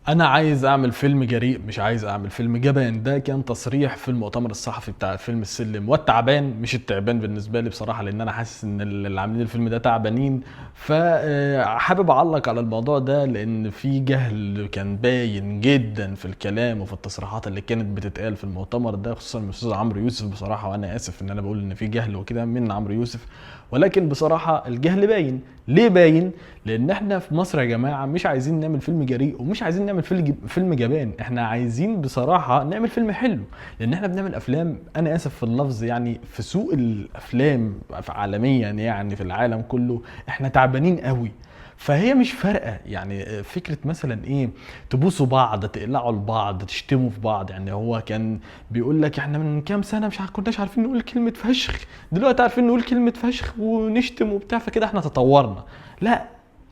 انا عايز اعمل فيلم جريء، مش عايز اعمل فيلم جبان. ده كان تصريح في المؤتمر الصحفي بتاع فيلم السلم، والتعبان مش التعبان بالنسبه لي بصراحه، لان انا حاسس ان اللي عاملين الفيلم ده تعبانين. فحابب اعلق على الموضوع ده لان في جهل كان باين جدا في الكلام وفي التصريحات اللي كانت بتتقال في المؤتمر ده، خصوصا من الاستاذ عمرو يوسف بصراحه. وانا اسف ان انا بقول ان في جهل وكده من عمرو يوسف، ولكن بصراحه الجهل باين. ليه باين؟ لان احنا في مصر يا جماعه مش عايزين نعمل فيلم جريء، ومش عايزين نعمل فيلم جبان. احنا عايزين بصراحه نعمل فيلم حلو، لان احنا بنعمل افلام، انا اسف في اللفظ يعني، في سوق الافلام عالميا يعني في العالم كله احنا تعبانين قوي. فهي مش فارقه يعني فكره مثلا ايه، تبوسوا بعض، تقلعوا لبعض، تشتموا في بعض. يعني هو كان بيقول لك احنا من كام سنه مش كناش عارفين نقول كلمه فشخ، دلوقتي عارفين نقول كلمه فشخ ونشتم وبتاع، فكده احنا تطورنا. لا،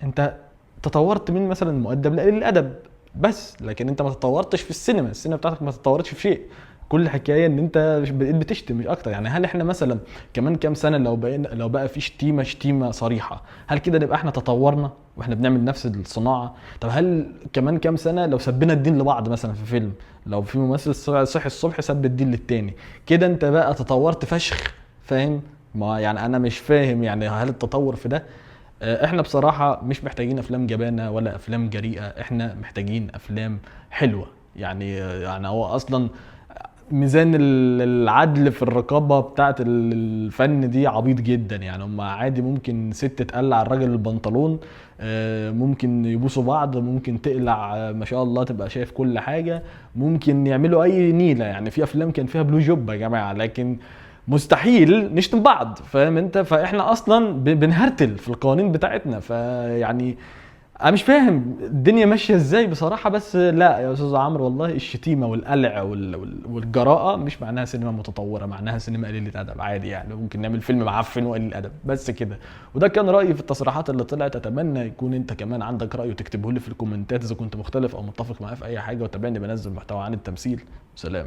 انت تطورت من مثلا المؤدب لقليل الادب بس، لكن انت ما تطورتش في السينما بتاعتك ما تطورتش في شيء. كل حكايه ان انت بقيت بتشتم مش اكتر. يعني هل احنا مثلا كمان كام سنه لو بقى في شتيمه صريحه، هل كده نبقى احنا تطورنا واحنا بنعمل نفس الصناعه؟ طب هل كمان كام سنه لو سبينا الدين لبعض مثلا في فيلم، لو في ممثل صحي الصبح سب الدين للتاني، كده انت بقى تطورت فشخ؟ فاهم؟ ما يعني انا مش فاهم يعني هل التطور في ده؟ احنا بصراحة مش محتاجين افلام جبانة ولا افلام جريئة، احنا محتاجين افلام حلوة. يعني هو اصلا ميزان العدل في الرقابة بتاعت الفن دي عبيط جدا. يعني هم عادي ممكن ست تقلع الراجل البنطلون، ممكن يبوسوا بعض، ممكن تقلع ما شاء الله تبقى شايف كل حاجة، ممكن يعملوا اي نيلة. يعني في افلام كان فيها بلو جوب يا جماعة، لكن مستحيل نشتم بعض. فاهم انت؟ فاحنا اصلا بنهرتل في القوانين بتاعتنا. فيعني انا مش فاهم الدنيا ماشيه ازاي بصراحه. بس لا يا استاذ عمرو، والله الشتيمه والقلع والجراءه مش معناها سينما متطوره، معناها سينما قليله ادب عادي. يعني ممكن نعمل فيلم معفن وقليل ادب بس كده. وده كان رايي في التصريحات اللي طلعت. اتمنى يكون انت كمان عندك راي وتكتبه لي في الكومنتات اذا كنت مختلف او متفق معايا في اي حاجه. وتابعني بنزل محتوى عن التمثيل. سلام.